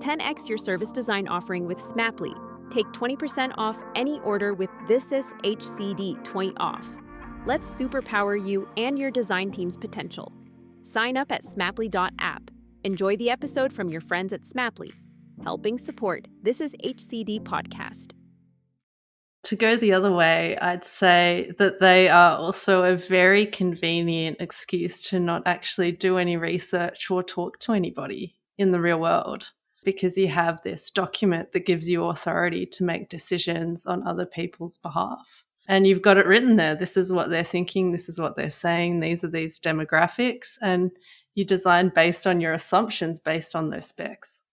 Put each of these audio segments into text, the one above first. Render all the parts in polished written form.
10x your service design offering with Smapply. Take 20% off any order with This Is HCD 20 off. Let's superpower you and your design team's potential. Sign up at smapply.app. Enjoy the episode from your friends at Smapply, helping support This Is HCD podcast. To go the other way, I'd say that they are also a very convenient excuse to not actually do any research or talk to anybody in the real world, because you have this document that gives you authority to make decisions on other people's behalf. And you've got it written there. This is what they're thinking. This is what they're saying. These are these demographics. And you design based on your assumptions, based on those specs.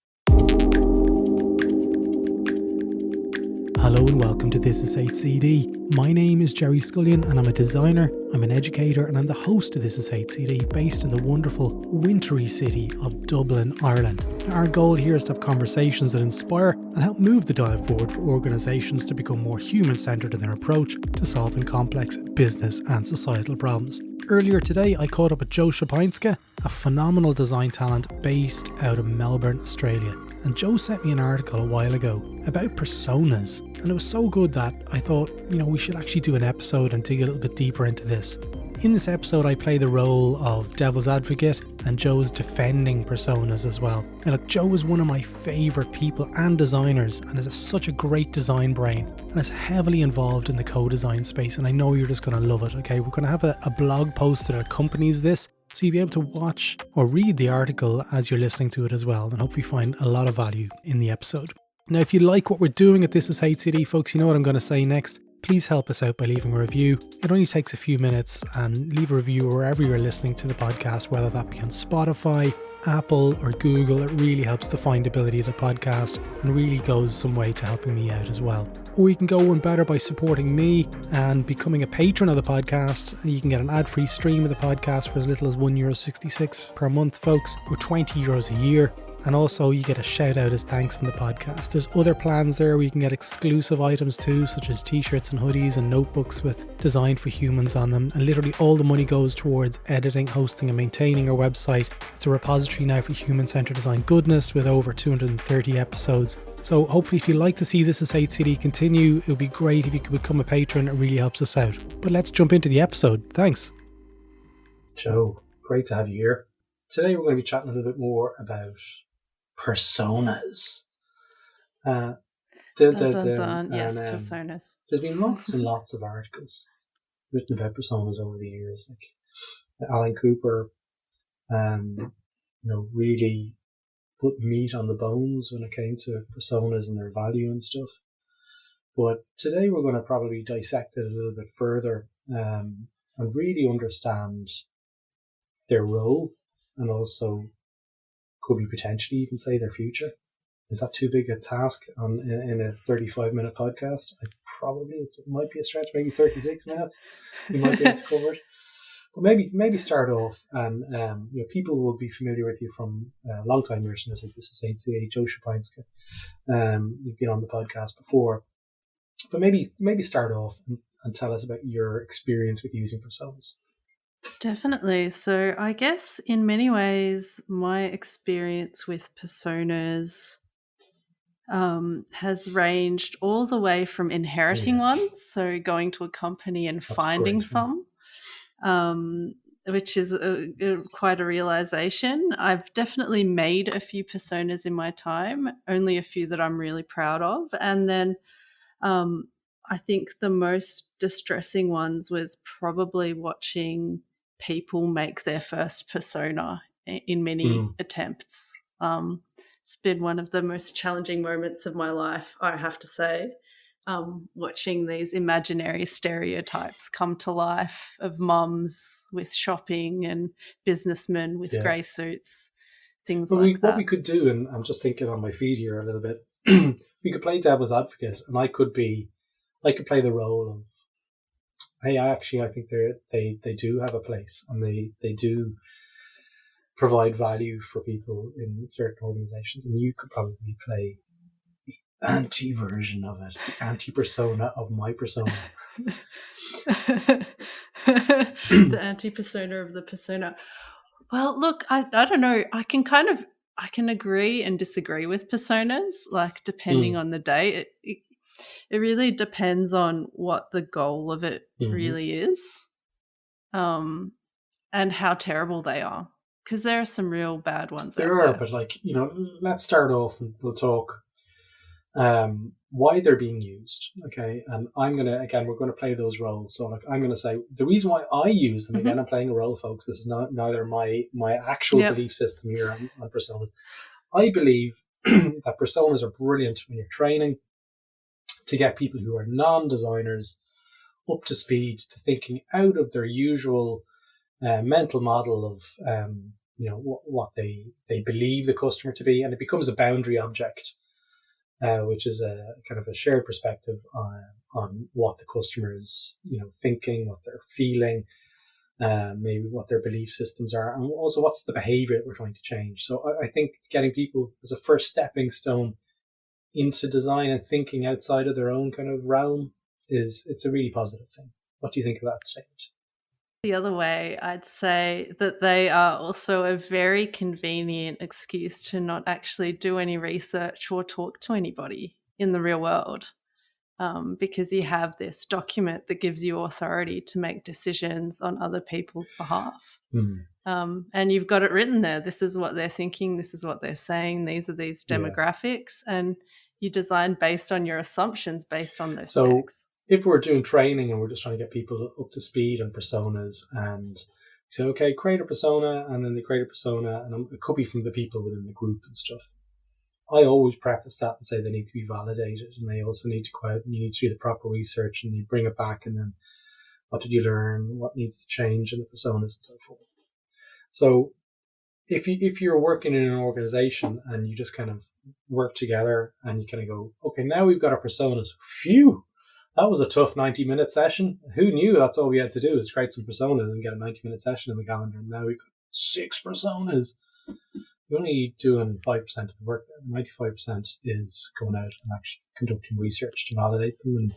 Hello and welcome to This Is HCD. My name is Gerry Scullion and I'm a designer, I'm an educator and I'm the host of This Is HCD based in the wonderful wintry city of Dublin, Ireland. Our goal here is to have conversations that inspire and help move the dial forward for organisations to become more human-centred in their approach to solving complex business and societal problems. Earlier today I caught up with Jo Szczepanska, a phenomenal design talent based out of Melbourne, Australia. And Jo sent me an article a while ago about personas, and it was so good that I thought, we should actually do an episode and dig a little bit deeper into this. In this episode, I play the role of devil's advocate, and Jo's defending personas as well. Now, look, Jo is one of my favourite people and designers, and is such a great design brain, and is heavily involved in the co-design space, and I know you're just going to love it, okay? We're going to have a blog post that accompanies this, so you'll be able to watch or read the article as you're listening to it as well, and hopefully find a lot of value in the episode. Now, if you like what we're doing at This Is HCD, folks, you know what I'm going to say next. Please help us out by leaving a review. It only takes a few minutes, and leave a review wherever you're listening to the podcast, whether that be on Spotify, Apple or Google. It really helps the findability of the podcast and really goes some way to helping me out as well. Or you can go one better by supporting me and becoming a patron of the podcast. You can get an ad-free stream of the podcast for as little as €1.66 per month, folks, or €20 a year. And also you get a shout out as thanks on the podcast. There's other plans there where you can get exclusive items too, such as t-shirts and hoodies and notebooks with Design for Humans on them. And literally all the money goes towards editing, hosting and maintaining our website. It's a repository now for human-centered design goodness with over 230 episodes. So hopefully if you'd like to see This Is HCD continue, it would be great if you could become a patron. It really helps us out. But let's jump into the episode. Thanks. Jo, great to have you here. Today we're going to be chatting a little bit more about personas. Yes, personas. There's been lots and lots of articles written about personas over the years. Like Alan Cooper, really put meat on the bones when it came to personas and their value and stuff. But today we're going to probably dissect it a little bit further and really understand their role, and also could we potentially even say their future. Is that too big a task in a 35-minute podcast? It might be a stretch, maybe 36 minutes. We might be able to cover it. But maybe start off, and people will be familiar with you from long-time listeners like This Is HCD, Jo Szczepanska. You've been on the podcast before. But maybe start off and tell us about your experience with using personas. Definitely. So I guess in many ways my experience with personas has ranged all the way from inheriting ones, so going to a company and finding some, which is quite a realization. I've definitely made a few personas in my time, only a few that I'm really proud of. And then I think the most distressing ones was probably watching people make their first persona in many attempts. It's been one of the most challenging moments of my life, I have to say, watching these imaginary stereotypes come to life of mums with shopping and businessmen with grey suits, things like that. What we could do, and I'm just thinking on my feed here a little bit, we could play devil's advocate, and I could play the role of, hey, I think they do have a place, and they do provide value for people in certain organizations, and you could probably play the anti-version of it, the anti-persona of my persona. The anti-persona of the persona. Well, look, I don't know. I I can agree and disagree with personas, like depending on the day. It really depends on what the goal of it really is, and how terrible they are. Because there are some real bad ones out there. But like, let's start off and we'll talk why they're being used. Okay. And we're going to play those roles. So like, I'm going to say the reason why I use them, again, I'm playing a role, folks. This is neither my actual belief system here on personas. I believe that personas are brilliant when you're training to get people who are non-designers up to speed, to thinking out of their usual mental model of what they believe the customer to be, and it becomes a boundary object, which is a kind of a shared perspective on what the customer is thinking, what they're feeling, maybe what their belief systems are, and also what's the behavior that we're trying to change. So I think getting people as a first stepping stone into design and thinking outside of their own kind of realm it's a really positive thing. What do you think of that statement? The other way, I'd say that they are also a very convenient excuse to not actually do any research or talk to anybody in the real world, because you have this document that gives you authority to make decisions on other people's behalf. And you've got it written there. This is what they're thinking. This is what they're saying. These are these demographics. And you design based on your assumptions, based on those specs. If we're doing training and we're just trying to get people up to speed on personas, and say, okay, create a persona, and then they create a persona, and it could be from the people within the group and stuff. I always preface that and say they need to be validated, and they also need to go out and you need to do the proper research, and you bring it back, and then what did you learn? What needs to change in the personas and so forth. So if you're working in an organization and you just kind of work together and you kind of go, okay, now we've got our personas. Phew, that was a tough 90-minute session. Who knew that's all we had to do is create some personas and get a 90-minute session in the calendar. And now we've got 6 personas. We're only doing 5% of the work there. 95% is going out and actually conducting research to validate them. And,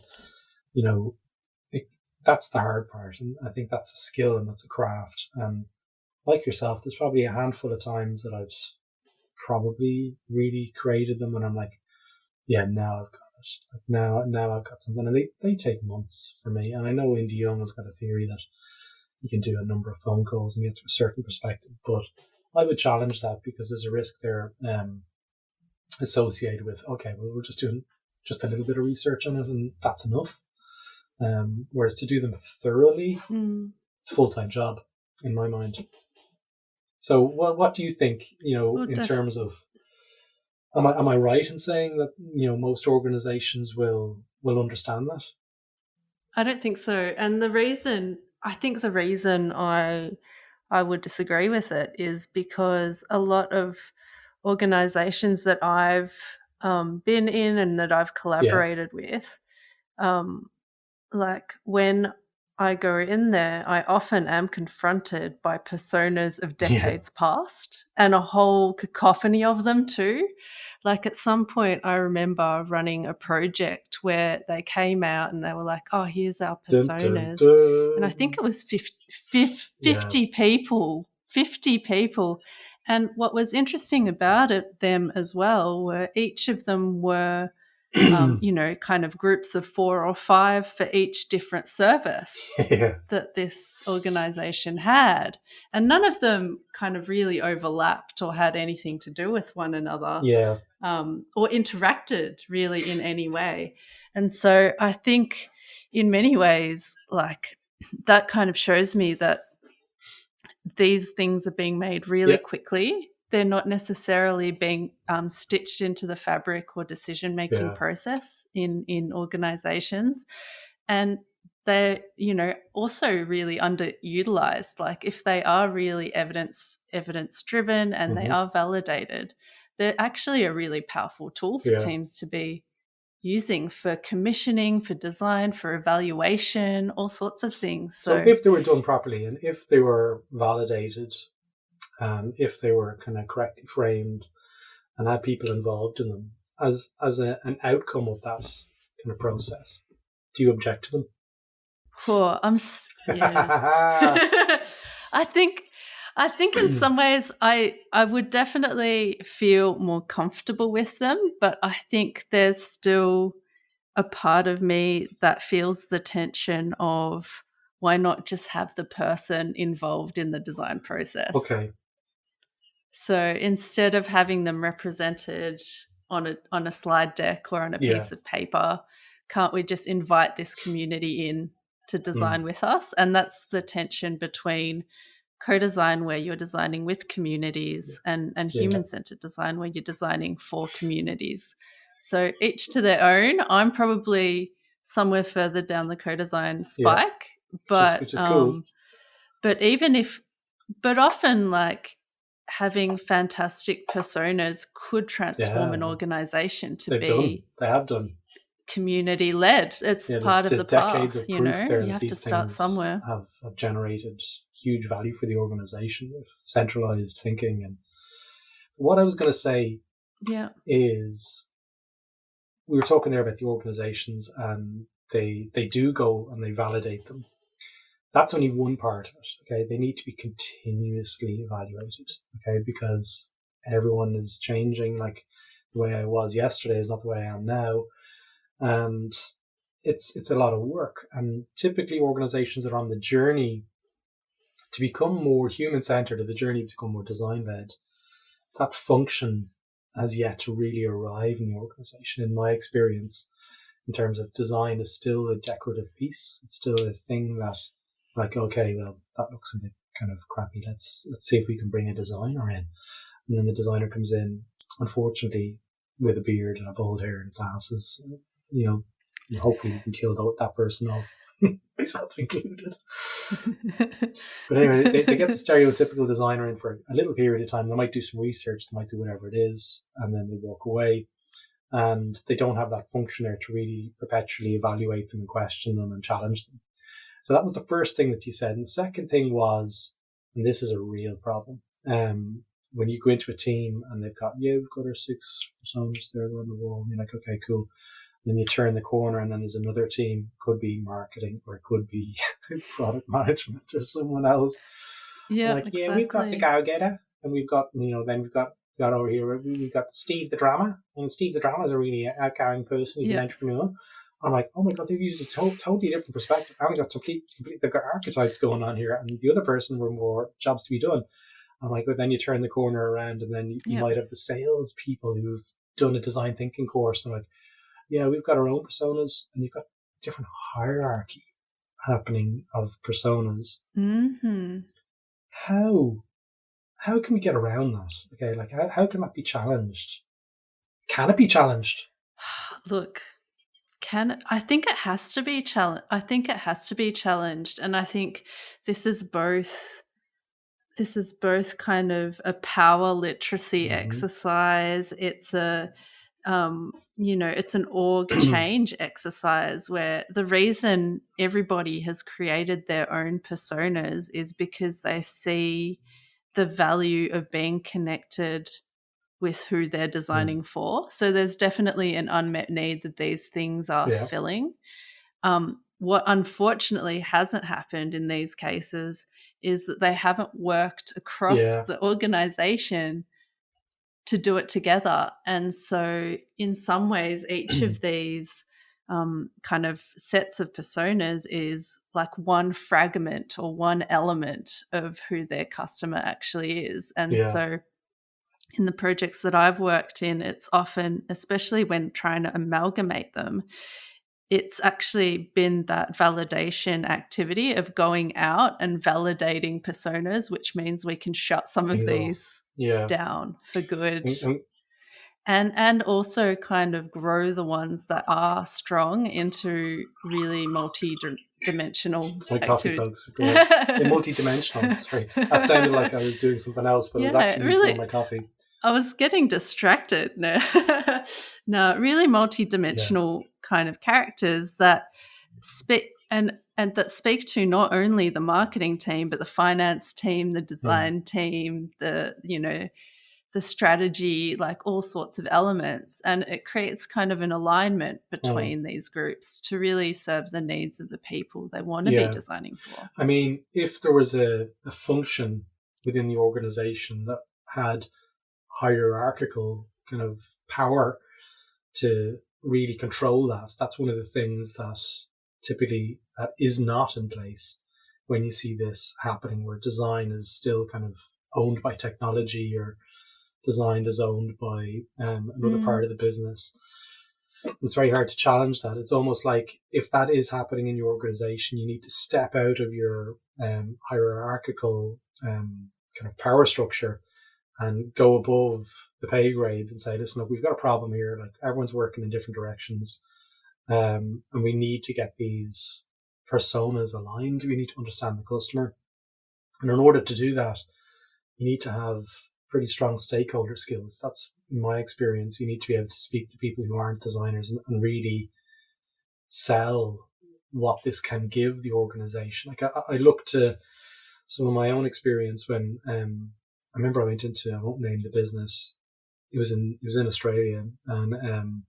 that's the hard part. And I think that's a skill and that's a craft. And like yourself, there's probably a handful of times that I've probably really created them and I'm like, yeah, now I've got it. Now I've got something. And they take months for me. And I know Indy Young has got a theory that you can do a number of phone calls and get to a certain perspective. But I would challenge that because there's a risk there associated with, okay, well, we're just doing just a little bit of research on it and that's enough. Whereas to do them thoroughly, it's a full-time job in my mind. So what do you think, in terms of, am I right in saying that, most organizations will understand that? I don't think so. And the reason I would disagree with it is because a lot of organizations that I've been in and that I've collaborated with, like when I go in there, I often am confronted by personas of decades past and a whole cacophony of them too. Like at some point I remember running a project where they came out and they were like, oh, here's our personas. Dun, dun, dun. And I think it was 50 people. And what was interesting about them as well were each of them were kind of groups of 4 or 5 for each different service that this organization had. And none of them kind of really overlapped or had anything to do with one another or interacted really in any way. And so I think in many ways, like that kind of shows me that these things are being made really quickly. They're not necessarily being stitched into the fabric or decision-making process in organizations. And they're, also really underutilized. Like if they are really evidence-driven and they are validated, they're actually a really powerful tool for teams to be using for commissioning, for design, for evaluation, all sorts of things. So if they were done properly and if they were validated, if they were kind of correctly framed and had people involved in them as an outcome of that kind of process, do you object to them? I think I think in some ways I would definitely feel more comfortable with them, but I think there's still a part of me that feels the tension of why not just have the person involved in the design process. Okay. So instead of having them represented on a slide deck or on a piece of paper, can't we just invite this community in to design with us? And that's the tension between co-design, where you're designing with communities, and human-centered design, where you're designing for communities. So each to their own. I'm probably somewhere further down the co-design spike, but which is cool. But often, like, having fantastic personas could transform an organization to they have done community led. It's part of the path, you know. You have to start somewhere. Have generated huge value for the organization with centralized thinking. And what I was going to say is, we were talking there about the organizations, and they do go and they validate them. That's only one part of it. Okay, they need to be continuously evaluated. Okay, because everyone is changing. Like, the way I was yesterday is not the way I am now, and it's a lot of work. And typically, organizations that are on the journey to become more human-centered, or the journey to become more design-led, that function has yet to really arrive in the organization. In my experience, in terms of design, is still a decorative piece. It's still a thing that, like, okay, well, that looks a bit kind of crappy. Let's see if we can bring a designer in. And then the designer comes in, unfortunately, with a beard and a bald hair and glasses. You know, hopefully you can kill that person off, myself included. But anyway, they get the stereotypical designer in for a little period of time. They might do some research, they might do whatever it is, and then they walk away. And they don't have that function there to really perpetually evaluate them and question them and challenge them. So that was the first thing that you said. And the second thing was, and this is a real problem, when you go into a team and they've got, we've got our 6 personas there on the wall, and you're like, okay, cool. And then you turn the corner and then there's another team, could be marketing or it could be product management or someone else. Yeah, like, exactly. We've got the go-getter, and we've got, then we've got over here, we've got Steve the drama, and Steve the drama is a really outgoing person. He's an entrepreneur. I'm like, oh my God, they've used a totally different perspective. And they've got archetypes going on here, and the other person were more jobs to be done. I'm like, but then you turn the corner around, and then you might have the sales people who've done a design thinking course. And I'm like, we've got our own personas, and you've got different hierarchy happening of personas. Mm-hmm. How can we get around that? Okay, like how can that be challenged? Can it be challenged? Look, I think it has to be challenged. And I think this is both kind of a power literacy exercise. It's it's an org change exercise, where the reason everybody has created their own personas is because they see the value of being connected with who they're designing for. So there's definitely an unmet need that these things are filling. What unfortunately hasn't happened in these cases is that they haven't worked across the organization to do it together. And so in some ways, each of these kind of sets of personas is like one fragment or one element of who their customer actually is. And so in the projects that I've worked in, it's often, especially when trying to amalgamate them, it's actually been that validation activity of going out and validating personas, which means we can shut some of these down for good. And also kind of grow the ones that are strong into really multi-dimensional coffee, folks. Multi-dimensional. Sorry, that sounded like I was doing something else, but it was actually really my coffee. I was getting distracted. No, really multi-dimensional kind of characters that speak and that speak to not only the marketing team, but the finance team, the design team, the strategy, like all sorts of elements. And it creates kind of an alignment between these groups to really serve the needs of the people they want to be designing for. I mean, if there was a function within the organization that had hierarchical kind of power to really control that. That's one of the things that typically that is not in place when you see this happening, where design is still kind of owned by technology, or design is owned by another part of the business. It's very hard to challenge that. It's almost like if that is happening in your organization, you need to step out of your hierarchical kind of power structure and go above the pay grades and say, listen, look, we've got a problem here. Like, everyone's working in different directions. And we need to get these personas aligned. We need to understand the customer. And in order to do that, you need to have pretty strong stakeholder skills. That's, in my experience, you need to be able to speak to people who aren't designers and really sell what this can give the organization. Like, I look to some of my own experience when I remember I went into, I won't name the business. It was in Australia, and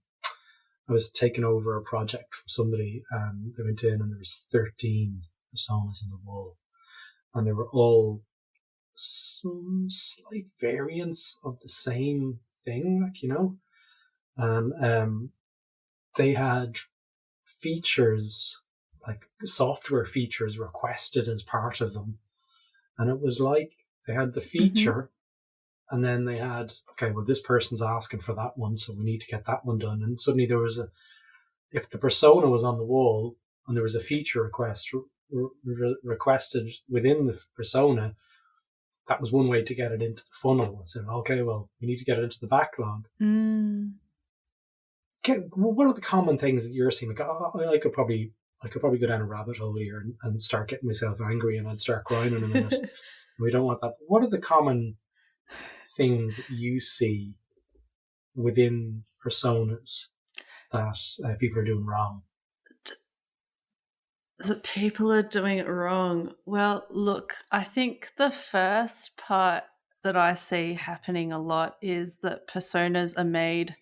I was taking over a project from somebody, and they went in and there was 13 personas on the wall, and they were all some slight variants of the same thing, like, you know, and they had features, like software features, requested as part of them, and it was like they had the feature, and then they had, okay, well, this person's asking for that one, so we need to get that one done. And suddenly there was if the persona was on the wall and there was a feature request requested within the persona, that was one way to get it into the funnel. I said, okay, well, we need to get it into the backlog. What are the common things that you're seeing? Like, I could probably go down a rabbit hole here and start getting myself angry, and I'd start crying in a minute. We don't want that. What are the common things that you see within personas that people are doing wrong? That people are doing it wrong. Well, look, I think the first part that I see happening a lot is that personas are made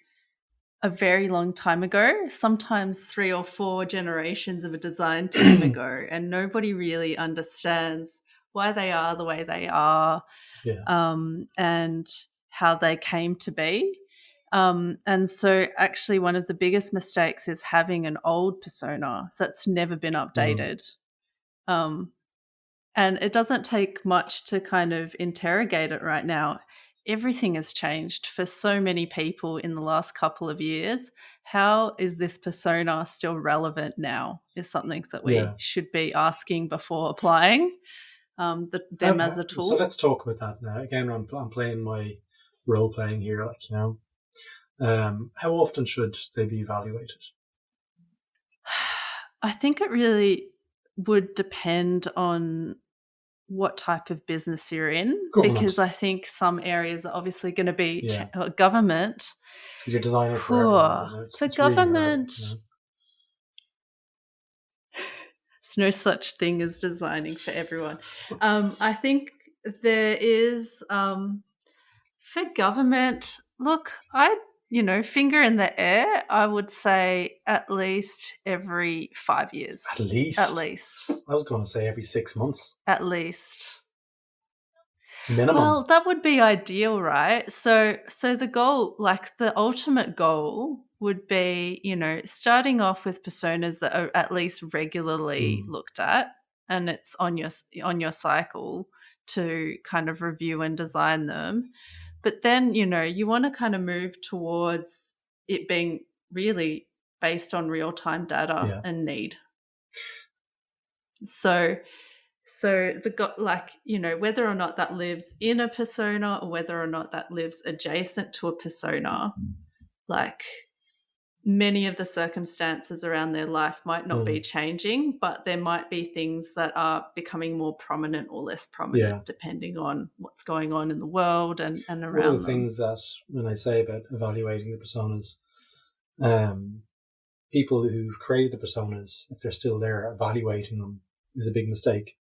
a very long time ago, sometimes 3 or 4 generations of a design team ago, and nobody really understands why they are the way they are, and how they came to be. And so actually one of the biggest mistakes is having an old persona that's never been updated. And it doesn't take much to kind of interrogate it right now. Everything has changed for so many people in the last couple of years. How is this persona still relevant now is something that we should be asking before applying them as a tool. So let's talk about that now. Again, I'm playing my role playing here, like, you know. How often should they be evaluated? I think it really would depend on what type of business you're in, because I think some areas are obviously going to be government. Because you're designing for everyone. For government, really hard, there's no such thing as designing for everyone. I think there is for government. Look, finger in the air, I would say at least every 5 years. At least. I was going to say every 6 months. At least. Minimum. Well, that would be ideal, right? So the goal, like the ultimate goal would be, starting off with personas that are at least regularly looked at, and it's on your cycle to kind of review and design them. But then, you want to kind of move towards it being really based on real-time data and need. So whether or not that lives in a persona or whether or not that lives adjacent to a persona, like many of the circumstances around their life might not be changing, but there might be things that are becoming more prominent or less prominent depending on what's going on in the world and around them. One of the things that when I say about evaluating the personas, people who created the personas, if they're still there, evaluating them is a big mistake.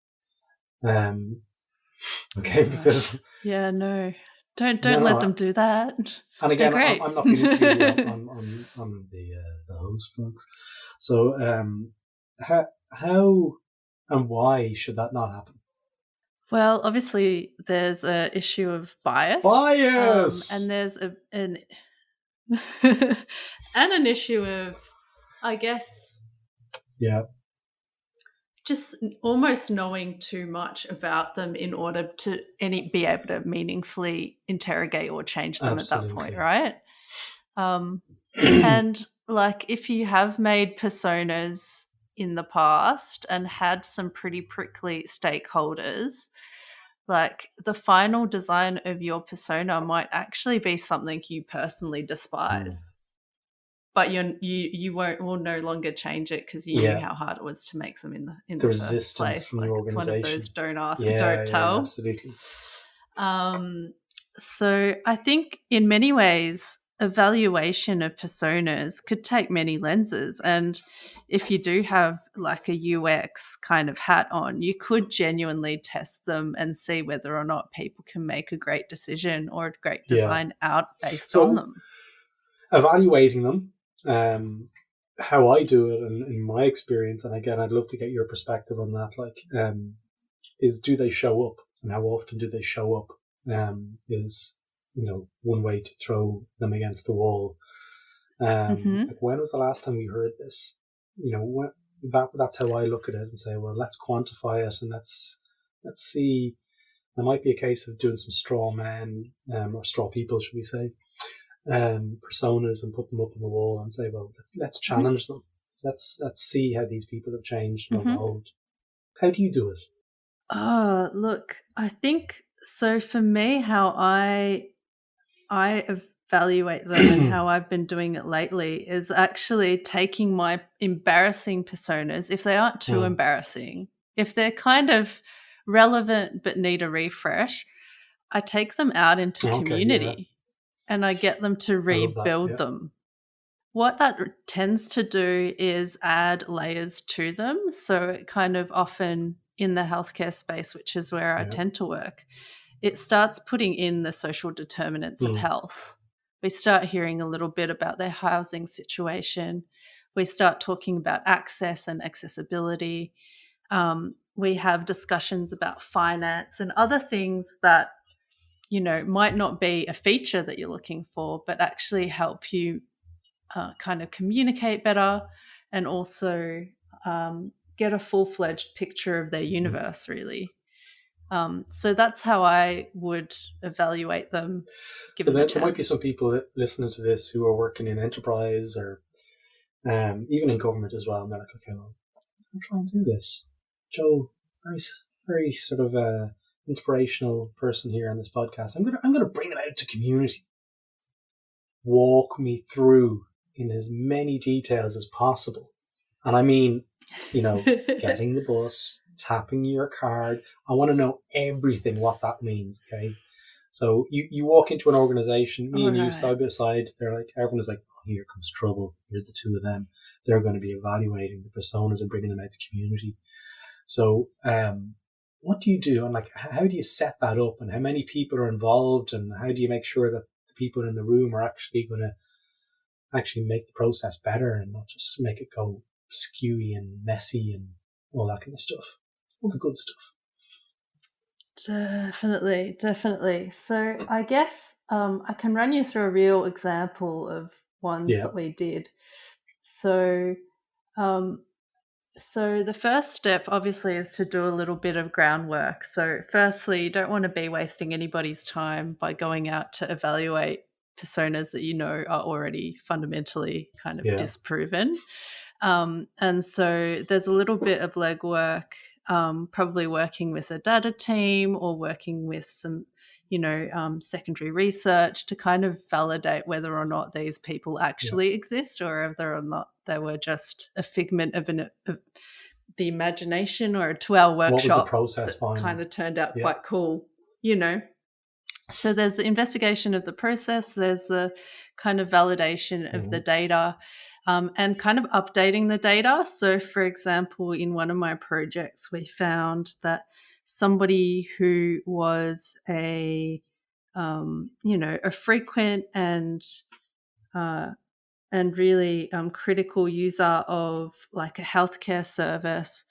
Because Don't let them do that. And again, I'm not going to interview on the host, folks. So how and why should that not happen? Well, obviously there's an issue of bias. And there's an and an issue of, I guess, just almost knowing too much about them in order to be able to meaningfully interrogate or change them at that point, right? And like, if you have made personas in the past and had some pretty prickly stakeholders, like, the final design of your persona might actually be something you personally despise. But you will no longer change it because you knew how hard it was to make them in the first place. From like, the it's one of those don't ask, yeah, don't tell. Absolutely. So I think in many ways, evaluation of personas could take many lenses. And if you do have like a UX kind of hat on, you could genuinely test them and see whether or not people can make a great decision or a great design out based on them. Evaluating them, how I do it and in my experience, and again, I'd love to get your perspective on that, like, is, do they show up, and how often do they show up? Is, one way to throw them against the wall. Like, when was the last time we heard this? That's how I look at it and say, well, let's quantify it, and let's see. There might be a case of doing some straw men, or straw people, should we say, personas, and put them up on the wall and say, well, let's challenge them. Let's see how these people have changed and evolved. How do you do it? Look, I think so. For me, how I evaluate them and how I've been doing it lately is actually taking my embarrassing personas, if they aren't too embarrassing, if they're kind of relevant but need a refresh, I take them out into community and I get them to rebuild them. What that tends to do is add layers to them. So it kind of often in the healthcare space, which is where I tend to work, it starts putting in the social determinants of health. We start hearing a little bit about their housing situation. We start talking about access and accessibility. We have discussions about finance and other things that, might not be a feature that you're looking for, but actually help you kind of communicate better and also get a full-fledged picture of their universe, really. So that's how I would evaluate them. So there might be some people listening to this who are working in enterprise or even in government as well, and they're like, okay, well, I'm trying to do this. Jo, very, very sort of inspirational person here on this podcast. I'm gonna bring it out to community. Walk me through in as many details as possible, and I mean, getting the bus, tapping your card. I want to know everything, what that means. Okay. So you walk into an organization, me and you side by side, they're like, everyone is like, oh, here comes trouble. Here's the two of them. They're going to be evaluating the personas and bringing them out to community. So, what do you do? And like, how do you set that up, and how many people are involved, and how do you make sure that the people in the room are actually going to actually make the process better and not just make it go skewy and messy and all that kind of stuff? All the good stuff. Definitely. So I guess I can run you through a real example of ones that we did. So the first step obviously is to do a little bit of groundwork. So firstly, you don't want to be wasting anybody's time by going out to evaluate personas that are already fundamentally kind of disproven. And so there's a little bit of legwork, probably working with a data team or working with some, secondary research to kind of validate whether or not these people actually exist, or whether or not they were just a figment of the imagination or a 2-hour workshop. What was the process that kind of turned out quite cool, So there's the investigation of the process, there's the kind of validation of the data, and kind of updating the data. So, for example, in one of my projects, we found that somebody who was a frequent and really critical user of like a healthcare service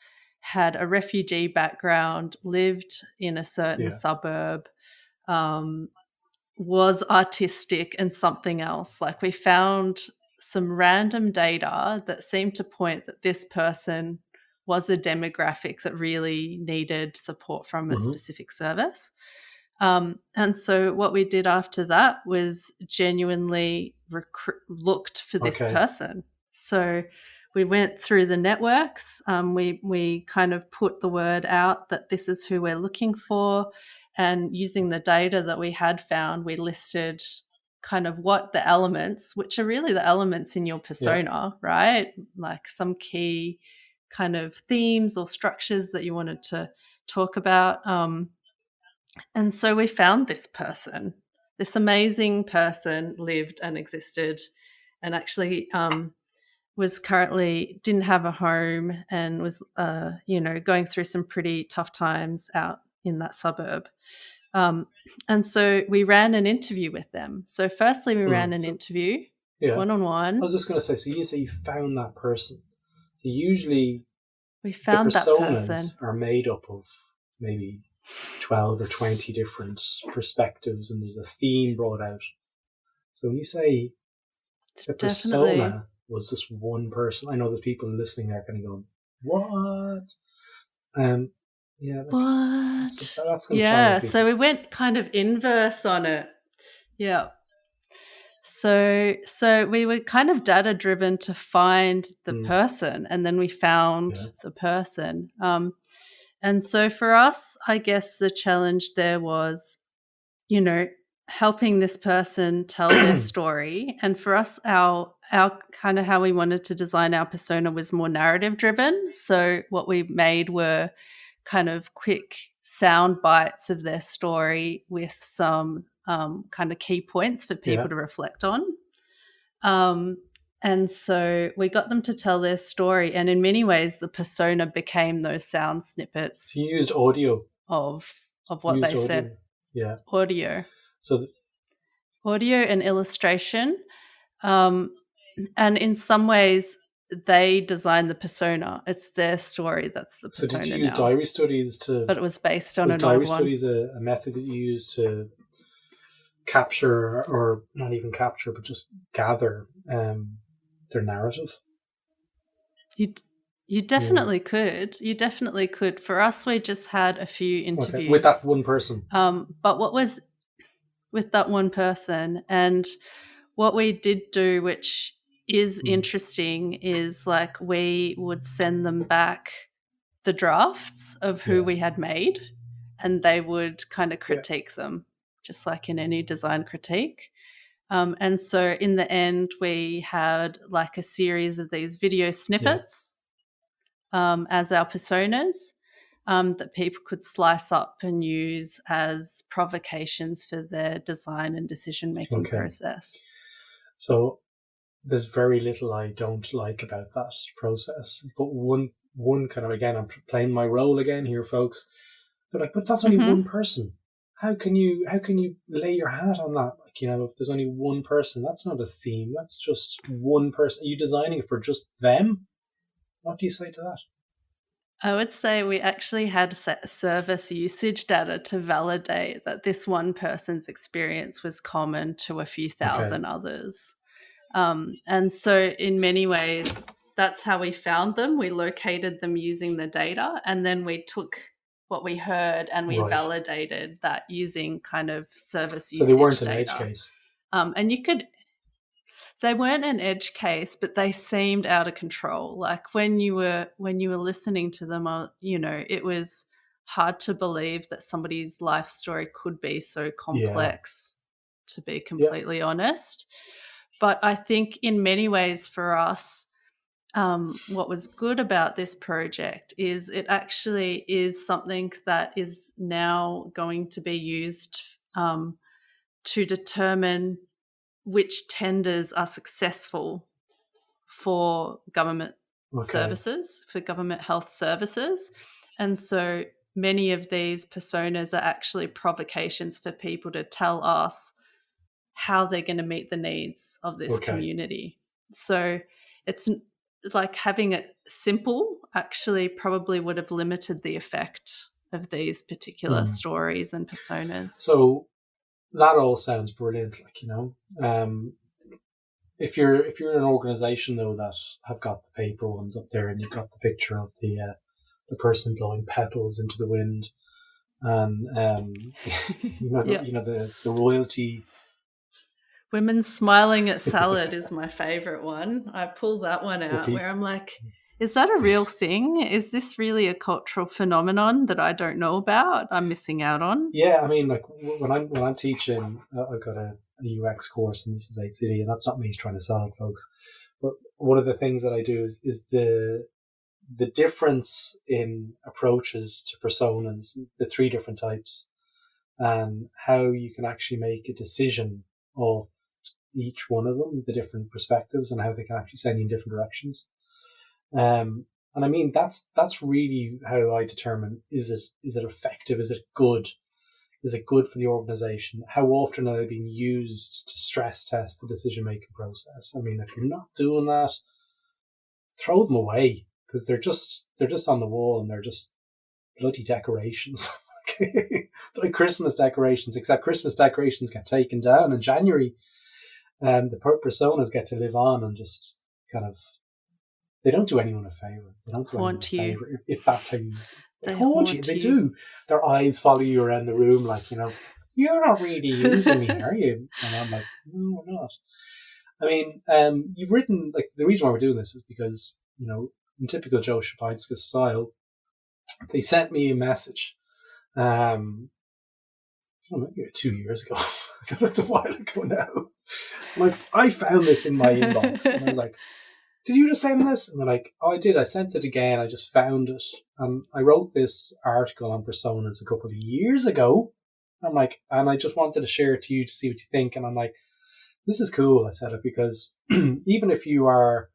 had a refugee background, lived in a certain suburb, was artistic and something else. Like, we found some random data that seemed to point that this person was a demographic that really needed support from a specific service. And so what we did after that was genuinely looked for this person. So we went through the networks. We kind of put the word out that this is who we're looking for. And using the data that we had found, we listed kind of what the elements, which are really the elements in your persona, right? Like some key kind of themes or structures that you wanted to talk about. And so we found this person. This amazing person lived and existed, and actually didn't have a home, and was going through some pretty tough times out in that suburb. And so we ran an interview with them. So firstly, we ran an interview one-on-one. I was just going to say, so you say you found that person. Usually we found the that personas person are made up of maybe 12 or 20 different perspectives, and there's a theme brought out. So when you say the persona was just one person, I know there's people listening there kind of going, what? What? So that's going to challenge people. So we went kind of inverse on it. Yeah. So we were kind of data driven to find the person, and then we found the person. And so for us, I guess the challenge there was, helping this person tell their story. And for us, our kind of how we wanted to design our persona was more narrative driven. So what we made were kind of quick sound bites of their story with some kind of key points for people to reflect on. And so we got them to tell their story, and in many ways the persona became those sound snippets. So you used audio of what they said. Yeah. Audio. So audio and illustration. And in some ways they designed the persona. It's their story that's the persona. So did you use diary studies to... But it was based on an old one. Was diary studies a method that you used to capture, or not even capture, but just gather their narrative? You definitely could. You definitely could. For us, we just had a few interviews. With that one person. But what was with that one person, and what we did do, which is interesting, is like we would send them back the drafts of who we had made, and they would kind of critique them, just like in any design critique. And so in the end, we had like a series of these video snippets as our personas that people could slice up and use as provocations for their design and decision-making process. So there's very little I don't like about that process. But one kind of, again, I'm playing my role again here, folks. They're like, but that's only one person. How can you lay your hat on that? Like, if there's only one person, that's not a theme. That's just one person. Are you designing it for just them? What do you say to that? I would say we actually had service usage data to validate that this one person's experience was common to a few thousand others. And so in many ways, that's how we found them. We located them using the data, and then we took what we heard and we validated that using kind of service usage data. So they weren't an edge case. And they weren't an edge case, but they seemed out of control. Like when you were listening to them, it was hard to believe that somebody's life story could be so complex, to be completely honest. But I think in many ways for us, what was good about this project is it actually is something that is now going to be used to determine which tenders are successful for government services, for government health services. And so many of these personas are actually provocations for people to tell us how they're going to meet the needs of this community. So it's like having it simple actually probably would have limited the effect of these particular stories and personas. So that all sounds brilliant, if you're in an organization though that have got the paper ones up there and you've got the picture of the person blowing petals into the wind, and the royalty. Women smiling at salad is my favorite one. I pull that one out where I'm like, is that a real thing? Is this really a cultural phenomenon that I don't know about? I'm missing out on. Yeah, I mean, like when I'm teaching, I've got a UX course, and this is 8CD, and that's not me trying to sell it, folks. But one of the things that I do is the difference in approaches to personas, the 3 different types, and how you can actually make a decision of each one of them, the different perspectives, and how they can actually send you in different directions. And I mean, that's really how I determine, is it effective? Is it good? Is it good for the organization? How often are they being used to stress test the decision-making process? I mean, if you're not doing that, throw them away, because they're just on the wall and they're just bloody decorations. They're like Christmas decorations, except Christmas decorations get taken down in January. The personas get to live on and just kind of, they don't do anyone a favor. They don't do haunt anyone a you. favor if that's how you. They haunt you. They do. Their eyes follow you around the room, like, you're not really using me, are you? And I'm like, no, we're not. I mean, you've written, like, the reason why we're doing this is because, in typical Jo Szczepanska style, they sent me a message. Maybe 2 years ago. So that's a while ago now. I found this in my inbox, and I was like, did you just send this? And they're like, oh, I did. I sent it again. I just found it. And I wrote this article on personas a couple of years ago. I'm like, and I just wanted to share it to you to see what you think. And I'm like, this is cool. I said it because even if you are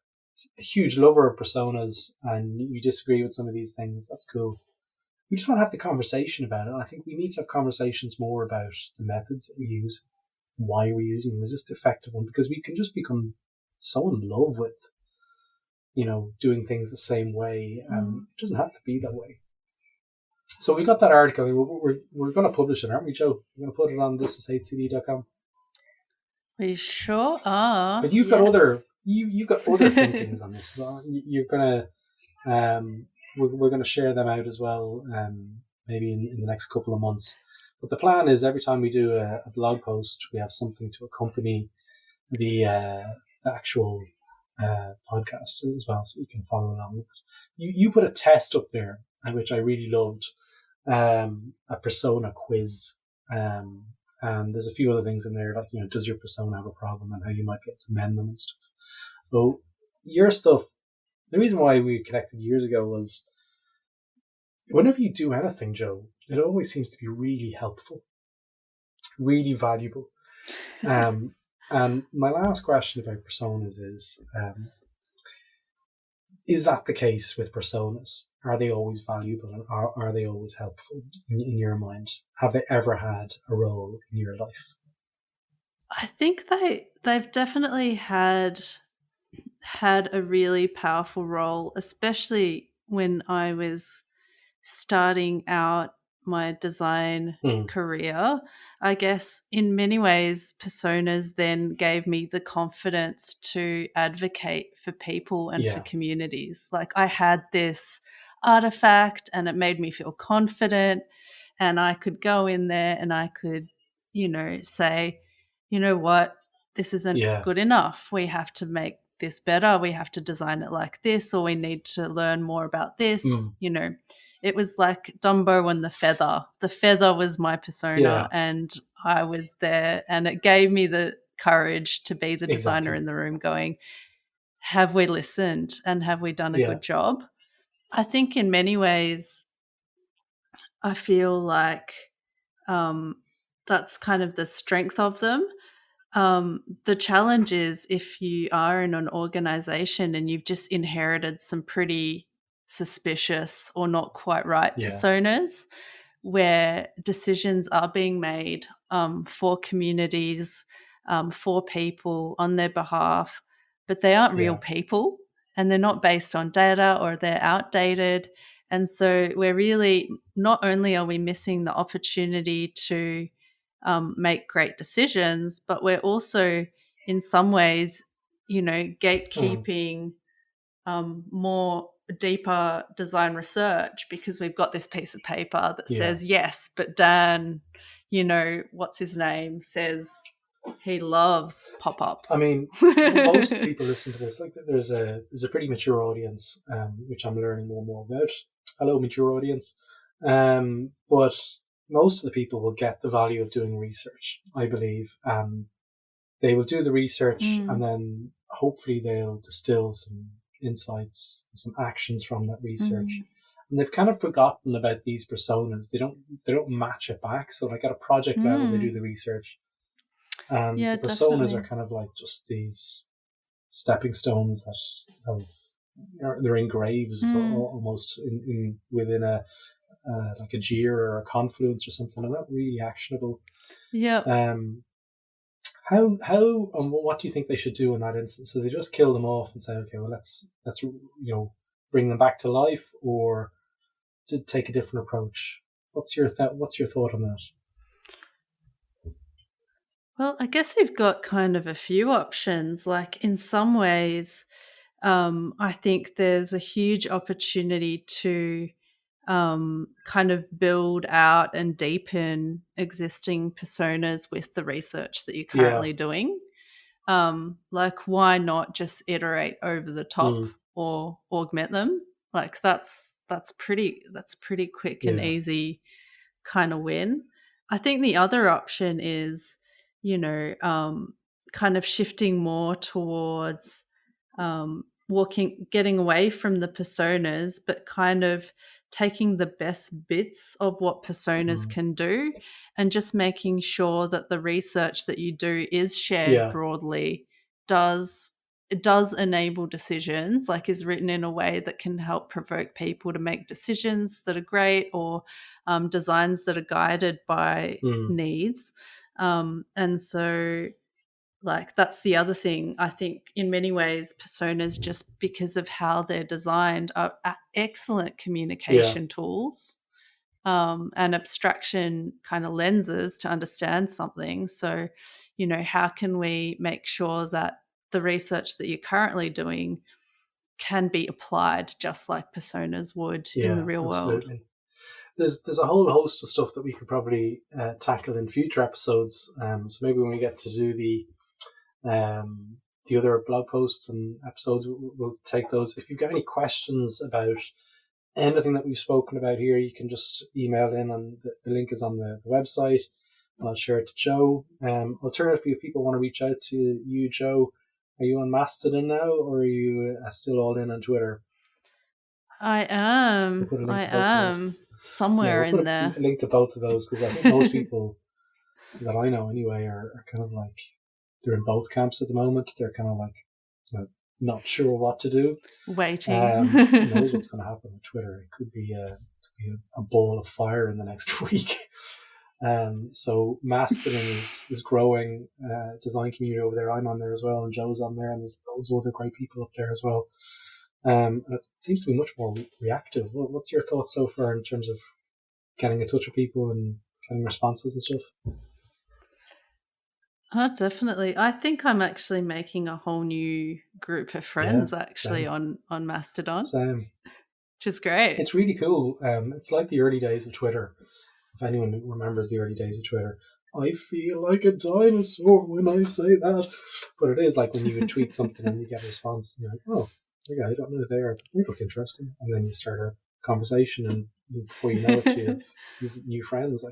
a huge lover of personas and you disagree with some of these things, that's cool. We just want to have the conversation about it. I think we need to have conversations more about the methods that we use, why we're using them. Is this the effective one? Because we can just become so in love with, doing things the same way, and it doesn't have to be that way. So we got that article. We're going to publish it, aren't we, Jo? We're going to put it on thisis8cd.com. We sure are. But you've got other thinkings on this. You're going to. We're going to share them out as well, maybe in the next couple of months. But the plan is every time we do a blog post, we have something to accompany the actual podcast as well, so you can follow along with it. You put a test up there, which I really loved, a persona quiz, and there's a few other things in there, like, does your persona have a problem and how you might be able to mend them and stuff. So your stuff, the reason why we connected years ago was whenever you do anything, Jo, it always seems to be really helpful, really valuable. And my last question about personas is that the case with personas? Are they always valuable, and are they always helpful in your mind? Have they ever had a role in your life? I think they've definitely had a really powerful role, especially when I was starting out my design career. I guess in many ways, personas then gave me the confidence to advocate for people and for communities. Like, I had this artifact and it made me feel confident, and I could go in there and I could, say, what, this isn't good enough. We have to make this better. We have to design it like this, or we need to learn more about this. It was like Dumbo and the feather. The feather was my persona, and I was there, and it gave me the courage to be the designer in the room going, have we listened and have we done a good job? I think in many ways, I feel like that's kind of the strength of them. The challenge is if you are in an organization and you've just inherited some pretty suspicious or not quite right personas, where decisions are being made for communities, for people on their behalf, but they aren't real people, and they're not based on data, or they're outdated. And so we're really, not only are we missing the opportunity to make great decisions, but we're also in some ways, gatekeeping more deeper design research, because we've got this piece of paper that says yes, but Dan, what's his name, says he loves pop-ups. I mean, most people listen to this. Like, there's a pretty mature audience, which I'm learning more and more about. Hello, mature audience. But most of the people will get the value of doing research, I believe. They will do the research, and then hopefully they'll distill some insights, some actions from that research. And they've kind of forgotten about these personas. They don't match it back. So like at a project level, they do the research. And the personas definitely are kind of like just these stepping stones that they're in graves almost within a like a Jira or a Confluence or something. They're not really actionable. Yeah. What do you think they should do in that instance? So they just kill them off and say, okay, well, let's bring them back to life, or to take a different approach. What's your thought on that? Well, I guess you've got kind of a few options. Like, in some ways, I think there's a huge opportunity to kind of build out and deepen existing personas with the research that you're currently doing. Like, why not just iterate over the top or augment them? Like, that's pretty quick and easy kind of win. I think the other option is, kind of shifting more towards getting away from the personas, but kind of taking the best bits of what personas can do, and just making sure that the research that you do is shared broadly, it does enable decisions, like is written in a way that can help provoke people to make decisions that are great, or designs that are guided by needs. And so, like, that's the other thing. I think in many ways, personas, just because of how they're designed, are excellent communication tools and abstraction kind of lenses to understand something. So, how can we make sure that the research that you're currently doing can be applied just like personas would in the real world? There's a whole host of stuff that we could probably tackle in future episodes. So maybe when we get to do the other blog posts and episodes, we'll take those. If you've got any questions about anything that we've spoken about here, you can just email in, and the link is on the website. I'll share it to Jo. Alternatively, if people want to reach out to you, Jo, are you on Mastodon now, or are you still all in on Twitter? I am somewhere in there. A link to both of those, because I think most people that I know anyway are kind of like, they're in both camps at the moment. They're kind of like, not sure what to do. Waiting. Who knows what's going to happen on Twitter? It could be a ball of fire in the next week. So Mastodon is growing, design community over there. I'm on there as well, and Jo's on there, and there's loads of other great people up there as well. And it seems to be much more reactive. What's your thoughts so far in terms of getting in touch with people and getting responses and stuff? Oh, definitely. I think I'm actually making a whole new group of friends on Mastodon. Same. Which is great. It's really cool. It's like the early days of Twitter. If anyone remembers the early days of Twitter, I feel like a dinosaur when I say that. But it is like when you would tweet something and you get a response, and you're like, oh, okay, I don't know if they look interesting. And then you start a conversation, and before you know it, you have new friends,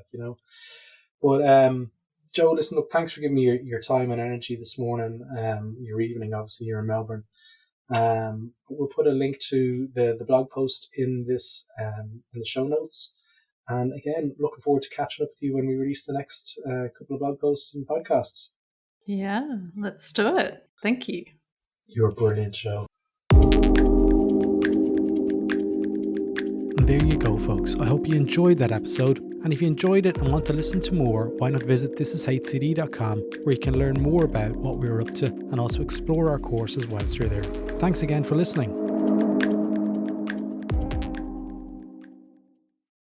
But Jo, listen, look, thanks for giving me your time and energy this morning. Your evening, obviously, you're in Melbourne. We'll put a link to the blog post in this in the show notes. And again, looking forward to catching up with you when we release the next couple of blog posts and podcasts. Yeah, let's do it. Thank you. You're brilliant, Jo. There you go. go, folks. I hope you enjoyed that episode. And if you enjoyed it and want to listen to more, why not visit thisishcd.com, where you can learn more about what we're up to and also explore our courses whilst you're there. Thanks again for listening.